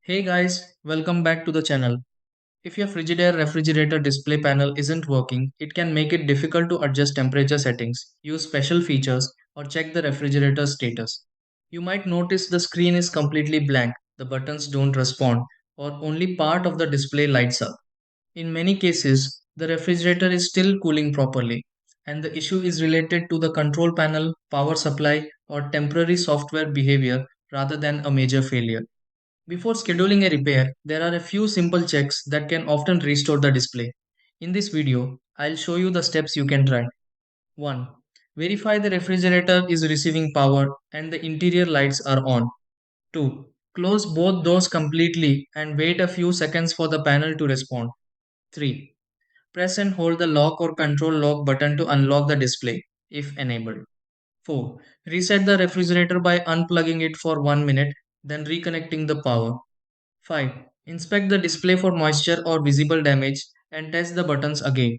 Hey guys, welcome back to the channel. If your Frigidaire refrigerator display panel isn't working, it can make it difficult to adjust temperature settings, use special features, or check the refrigerator status. You might notice the screen is completely blank, the buttons don't respond, or only part of the display lights up. In many cases, the refrigerator is still cooling properly, and the issue is related to the control panel, power supply, or temporary software behavior rather than a major failure. Before scheduling a repair, there are a few simple checks that can often restore the display. In this video, I'll show you the steps you can try. 1. Verify the refrigerator is receiving power and the interior lights are on. 2. Close both doors completely and wait a few seconds for the panel to respond. 3. Press and hold the lock or control lock button to unlock the display, if enabled. 4. Reset the refrigerator by unplugging it for 1 minute, then reconnecting the power. 5. Inspect the display for moisture or visible damage and test the buttons again.